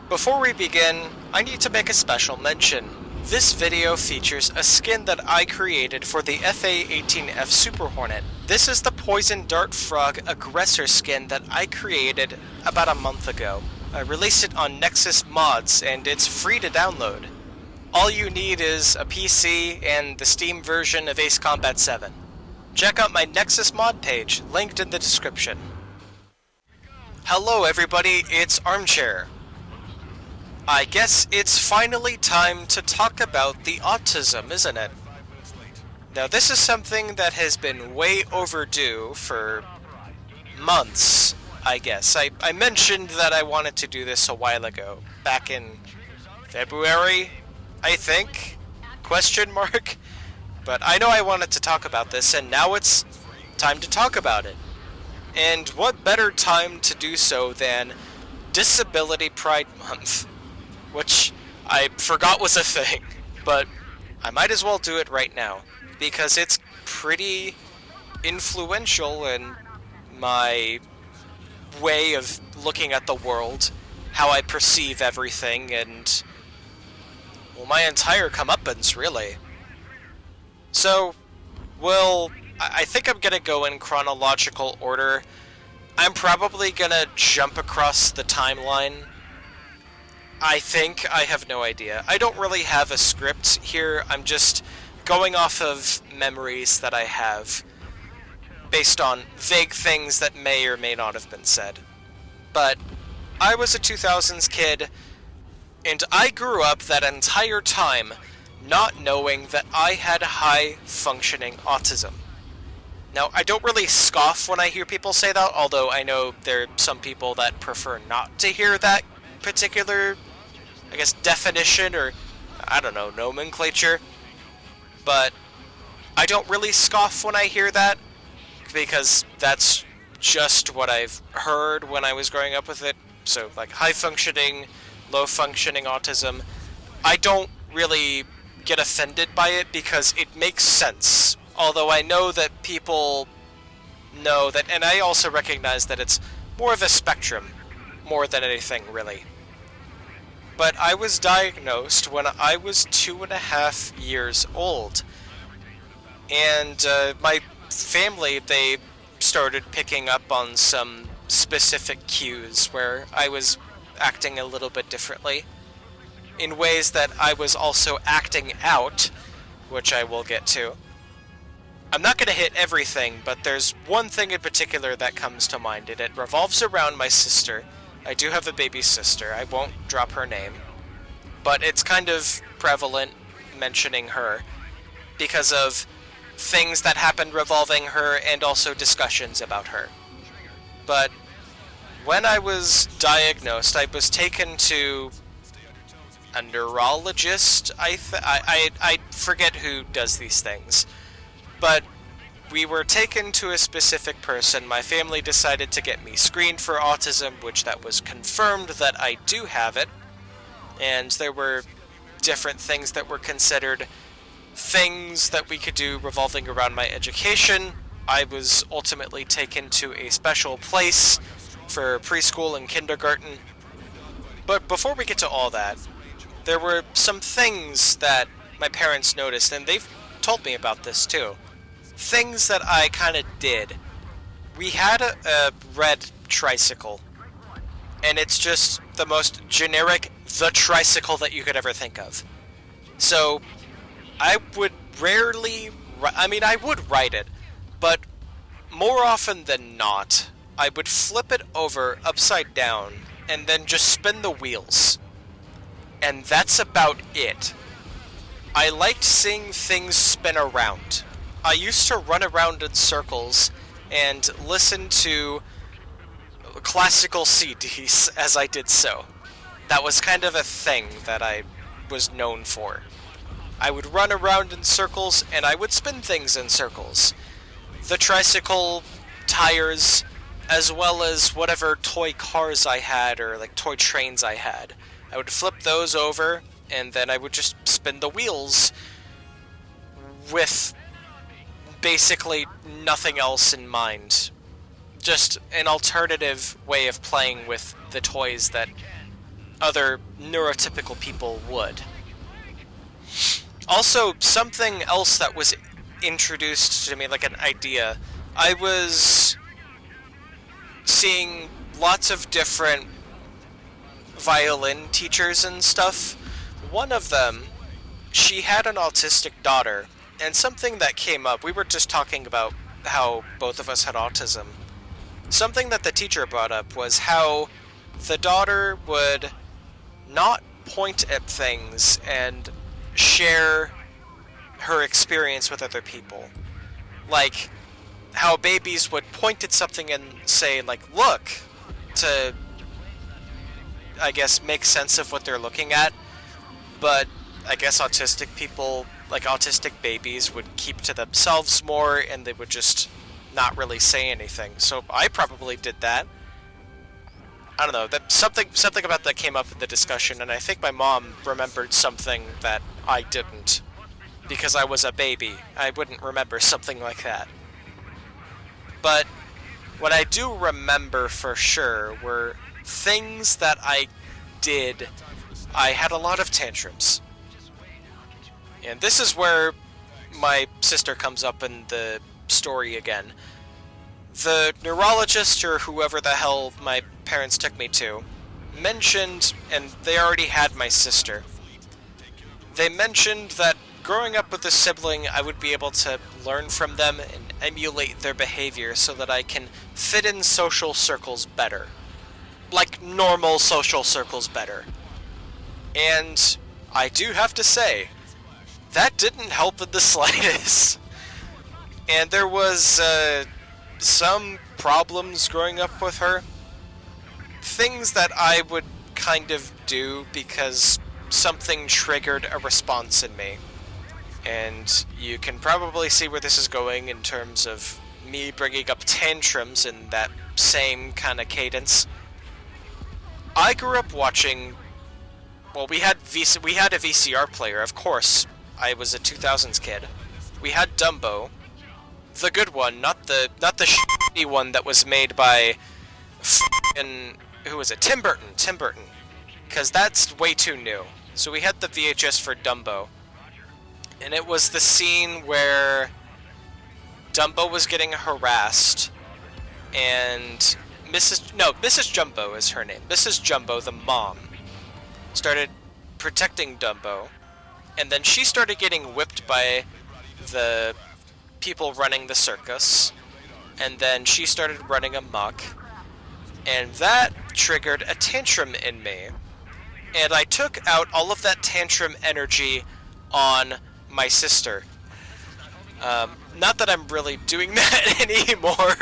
Before we begin, I need to make a special mention. This video features a skin that I created for the FA-18F Super Hornet. This is the Poison Dart Frog Aggressor skin that I created about a month ago. I released it on Nexus Mods and it's free to download. All you need is a PC and the Steam version of Ace Combat 7. Check out my Nexus mod page, linked in the description. Hello everybody, it's Armchair. I guess it's finally time to talk about the autism, isn't it? Now this is something that has been way overdue for months, I guess. I mentioned that I wanted to do this a while ago, back in February, I think? Question mark? But I know I wanted to talk about this, and now it's time to talk about it. And what better time to do so than Disability Pride Month? Which I forgot was a thing, but I might as well do it right now, because it's pretty influential in my way of looking at the world, how I perceive everything, and, well, my entire comeuppance, really. So, well, I think I'm gonna go in chronological order. I'm probably gonna jump across the timeline. I think. I have no idea. I don't really have a script here. I'm just going off of memories that I have based on vague things that may or may not have been said. But I was a 2000s kid, and I grew up that entire time not knowing that I had high-functioning autism. Now, I don't really scoff when I hear people say that, although I know there are some people that prefer not to hear that particular, I guess, definition or, I don't know, nomenclature. But I don't really scoff when I hear that, because that's just what I've heard when I was growing up with it. So, like, high-functioning, low-functioning autism. I don't really get offended by it because it makes sense. Although I know that people know that, and I also recognize that it's more of a spectrum, more than anything, really. But I was diagnosed when I was 2.5 years old. And my family, they started picking up on some specific cues where I was acting a little bit differently, in ways that I was also acting out, which I will get to. I'm not going to hit everything, but there's one thing in particular that comes to mind, and it revolves around my sister. I do have a baby sister. I won't drop her name, but it's kind of prevalent mentioning her because of things that happened revolving her and also discussions about her. But when I was diagnosed, I was taken to a neurologist. I forget who does these things. But we were taken to a specific person. My family decided to get me screened for autism, which that was confirmed that I do have it. And there were different things that were considered things that we could do revolving around my education. I was ultimately taken to a special place for preschool and kindergarten. But before we get to all that, there were some things that my parents noticed, and they've told me about this too. Things that I kind of did. We had a red tricycle, and it's just the most generic the tricycle that you could ever think of. So I would rarely, I would ride it, but more often than not, I would flip it over upside down and then just spin the wheels. And that's about it. I liked seeing things spin around. I used to run around in circles and listen to classical CDs as I did so. That was kind of a thing that I was known for. I would run around in circles and I would spin things in circles. The tricycle, tires, as well as whatever toy cars I had or like toy trains I had. I would flip those over and then I would just spin the wheels with basically nothing else in mind. Just an alternative way of playing with the toys that other neurotypical people would. Also, something else that was introduced to me, like an idea, I was seeing lots of different violin teachers and stuff. One of them, she had an autistic daughter, and something that came up, we were just talking about how both of us had autism. Something that the teacher brought up was how the daughter would not point at things and share her experience with other people. Like, how babies would point at something and say, like, look, to, I guess, make sense of what they're looking at. But I guess autistic people, like autistic babies, would keep to themselves more, and they would just not really say anything. So I probably did that. I don't know, that something about that came up in the discussion, and I think my mom remembered something that I didn't. Because I was a baby, I wouldn't remember something like that. But what I do remember for sure were things that I did. I had a lot of tantrums. And this is where my sister comes up in the story again. The neurologist, or whoever the hell my parents took me to, mentioned, and they already had my sister, they mentioned that growing up with a sibling, I would be able to learn from them and emulate their behavior so that I can fit in social circles better. Like normal social circles better. And I do have to say, that didn't help in the slightest. And there was some problems growing up with her. Things that I would kind of do because something triggered a response in me. And you can probably see where this is going in terms of me bringing up tantrums in that same kind of cadence. I grew up watching, well, we had a VCR player, of course. I was a 2000s kid. We had Dumbo, the good one, not the shitty one that was made by who was it? Tim Burton. Because that's way too new. So we had the VHS for Dumbo. And it was the scene where Dumbo was getting harassed, and Mrs. Jumbo is her name. Mrs. Jumbo, the mom, started protecting Dumbo, and then she started getting whipped by the people running the circus, and then she started running amok, and that triggered a tantrum in me. And I took out all of that tantrum energy on my sister. Not that I'm really doing that anymore.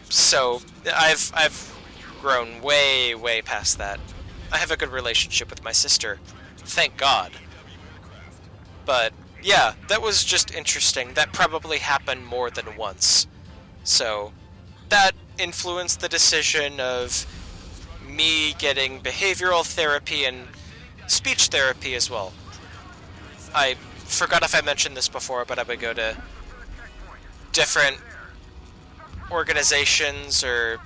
So I've grown way past that. I have a good relationship with my sister, thank God. But yeah, that was just interesting. That probably happened more than once. So that influenced the decision of me getting behavioral therapy and speech therapy as well. I forgot if I mentioned this before, but I would go to different organizations, or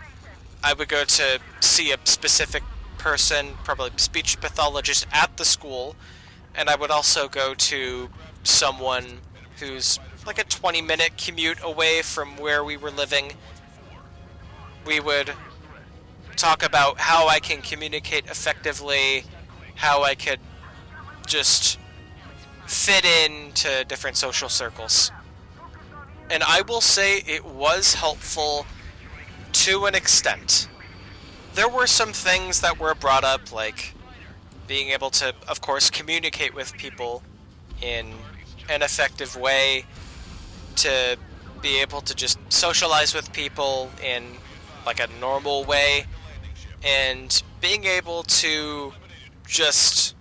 I would go to see a specific person, probably speech pathologist at the school, and I would also go to someone who's like a 20-minute commute away from where we were living. We would talk about how I can communicate effectively, how I could just fit into different social circles. And I will say it was helpful to an extent. There were some things that were brought up, like being able to, of course, communicate with people in an effective way, to be able to just socialize with people in like a normal way, and being able to just,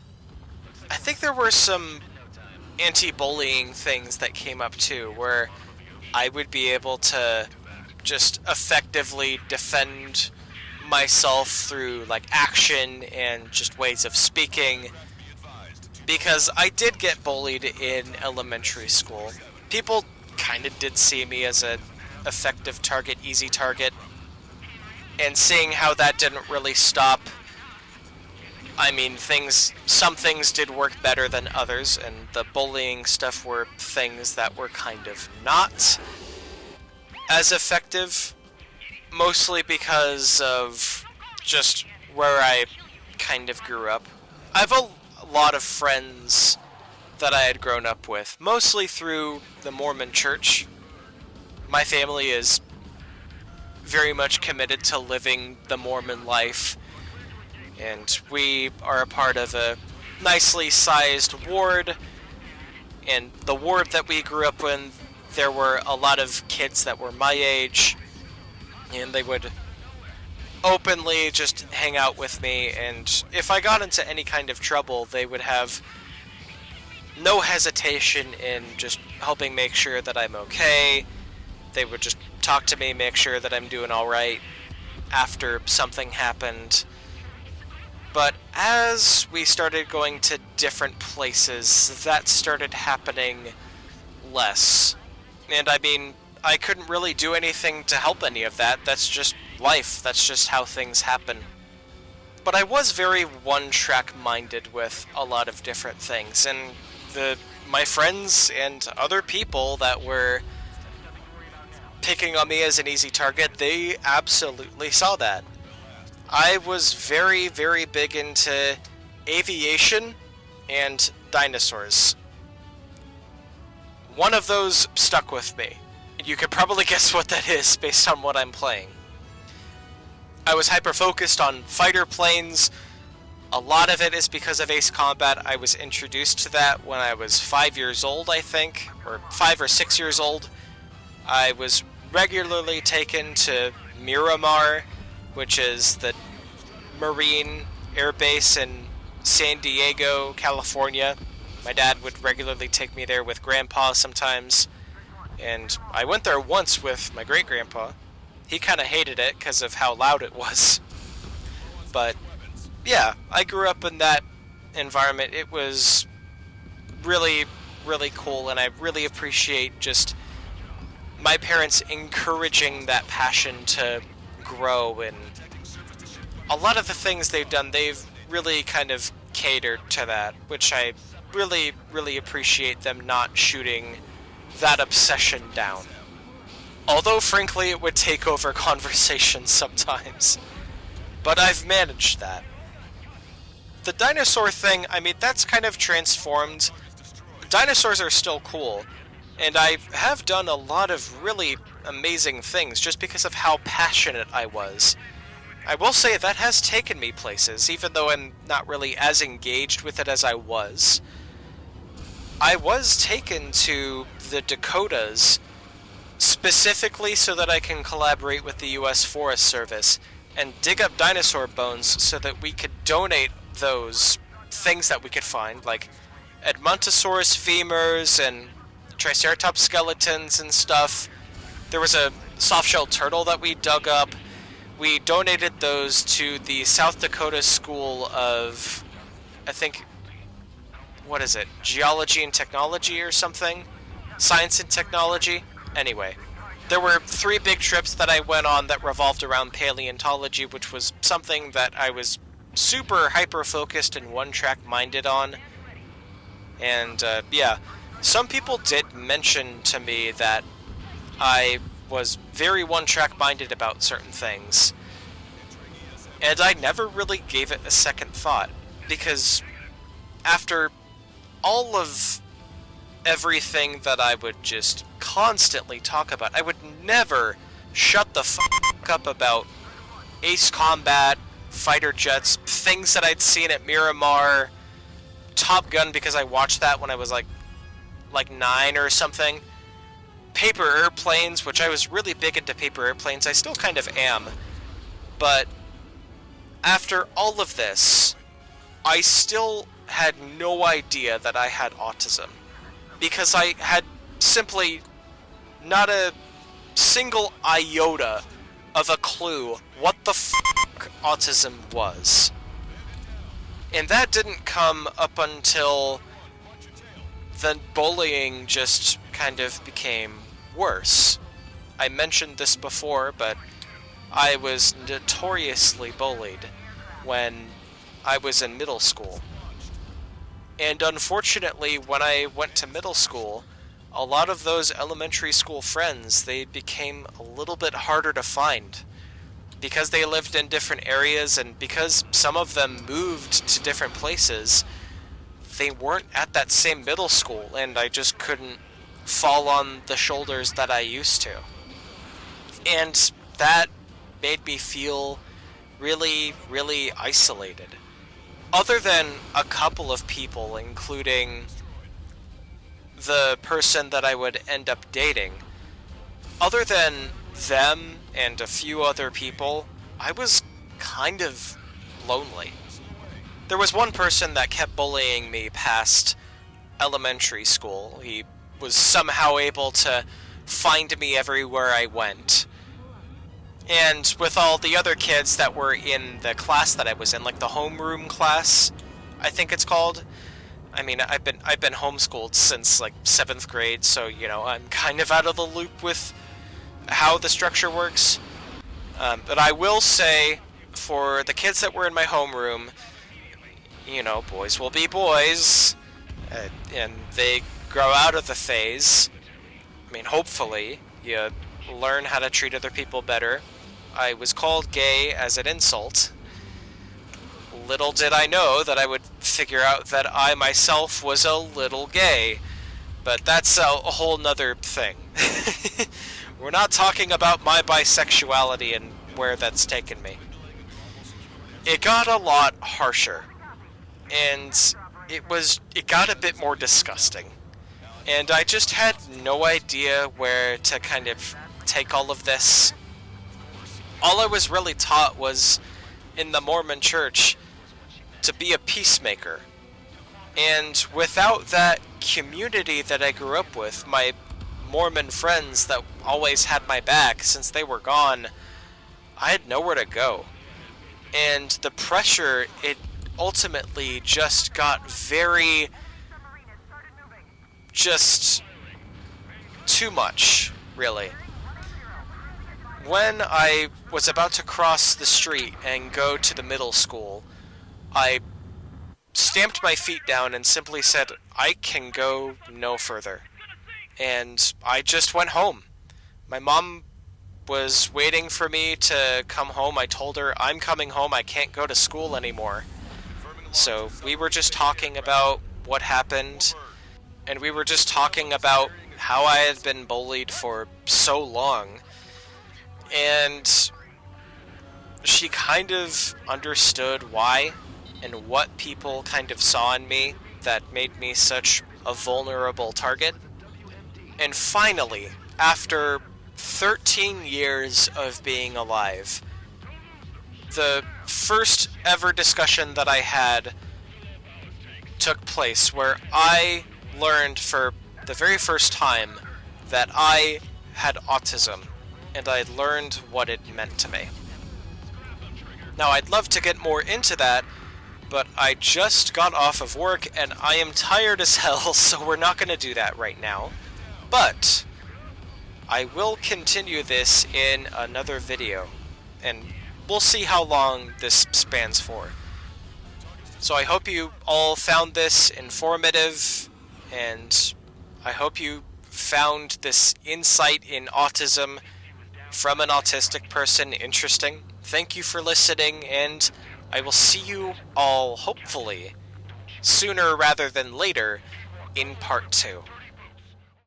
I think there were some anti-bullying things that came up too, where I would be able to just effectively defend myself through like action and just ways of speaking, because I did get bullied in elementary school. People kind of did see me as an effective target, easy target, and seeing how that didn't really stop I mean, some things did work better than others, and the bullying stuff were things that were kind of not as effective, mostly because of just where I kind of grew up. I have a lot of friends that I had grown up with, mostly through the Mormon church. My family is very much committed to living the Mormon life, and we are a part of a nicely sized ward, and the ward that we grew up in, there were a lot of kids that were my age, and they would openly just hang out with me, and if I got into any kind of trouble, they would have no hesitation in just helping make sure that I'm okay. They would just talk to me, make sure that I'm doing alright after something happened. But as we started going to different places, that started happening less. And I mean, I couldn't really do anything to help any of that. That's just life. That's just how things happen. But I was very one-track minded with a lot of different things, and my friends and other people that were picking on me as an easy target, they absolutely saw that. I was very, very big into aviation and dinosaurs. One of those stuck with me. You could probably guess what that is based on what I'm playing. I was hyper-focused on fighter planes. A lot of it is because of Ace Combat. I was introduced to that when I was 5 years old, I think, or 5 or 6 years old. I was regularly taken to Miramar, which is the Marine Air Base in San Diego, California. My dad would regularly take me there with Grandpa sometimes, and I went there once with my great-grandpa. He kind of hated it because of how loud it was. But yeah, I grew up in that environment. It was really, really cool, and I really appreciate just my parents encouraging that passion to grow, and a lot of the things they've done, they've really kind of catered to that, which I really, really appreciate them not shooting that obsession down. Although, frankly, it would take over conversations sometimes. But I've managed that. The dinosaur thing, I mean, that's kind of transformed. Dinosaurs are still cool, and I have done a lot of really amazing things just because of how passionate I was. I will say that has taken me places, even though I'm not really as engaged with it as I was. I was taken to the Dakotas specifically so that I can collaborate with the U.S. Forest Service and dig up dinosaur bones so that we could donate those things that we could find, like Edmontosaurus femurs and Triceratops skeletons and stuff. There was a soft-shell turtle that we dug up. We donated those to the South Dakota School of, I think, what is it? Geology and Technology or something? Science and Technology? Anyway, there were 3 big trips that I went on that revolved around paleontology, which was something that I was super hyper-focused and one-track minded on. And, yeah, some people did mention to me that I was very one-track minded about certain things. And I never really gave it a second thought, because after all of everything that I would just constantly talk about, I would never shut the fuck up about Ace Combat, fighter jets, things that I'd seen at Miramar, Top Gun because I watched that when I was like 9 or something, paper airplanes, which I was really big into paper airplanes, I still kind of am, but after all of this, I still had no idea that I had autism, because I had simply not a single iota of a clue what the fuck autism was. And that didn't come up until the bullying just kind of became worse. I mentioned this before, but I was notoriously bullied when I was in middle school. And unfortunately, when I went to middle school, a lot of those elementary school friends, they became a little bit harder to find. Because they lived in different areas and because some of them moved to different places, they weren't at that same middle school, and I just couldn't fall on the shoulders that I used to. And that made me feel really, really isolated. Other than a couple of people, including the person that I would end up dating, other than them and a few other people, I was kind of lonely. There was one person that kept bullying me past elementary school. He was somehow able to find me everywhere I went. And with all the other kids that were in the class that I was in, like the homeroom class, I think it's called. I mean, I've been homeschooled since like 7th grade, so I'm kind of out of the loop with how the structure works. But I will say, for the kids that were in my homeroom, boys will be boys, and they grow out of the phase. I mean, hopefully, you learn how to treat other people better. I was called gay as an insult. Little did I know that I would figure out that I myself was a little gay. But that's a whole nother thing. We're not talking about my bisexuality and where that's taken me. It got a lot harsher. And it got a bit more disgusting. And I just had no idea where to kind of take all of this. All I was really taught was, in the Mormon church, to be a peacemaker. And without that community that I grew up with, my Mormon friends that always had my back since they were gone, I had nowhere to go. And the pressure, it ultimately just got very, just too much, really. When I was about to cross the street and go to the middle school, I stamped my feet down and simply said, I can go no further. And I just went home. My mom was waiting for me to come home. I told her, I'm coming home, I can't go to school anymore. So we were just talking about what happened, and we were just talking about how I had been bullied for so long. And she kind of understood why and what people kind of saw in me that made me such a vulnerable target. And finally, after 13 years of being alive, the first ever discussion that I had took place where I learned for the very first time that I had autism, and I learned what it meant to me. Now, I'd love to get more into that, but I just got off of work and I am tired as hell, so we're not going to do that right now. But I will continue this in another video, and we'll see how long this spans for. So I hope you all found this informative, and I hope you found this insight in autism from an autistic person interesting. Thank you for listening, and I will see you all, hopefully, sooner rather than later, in part 2.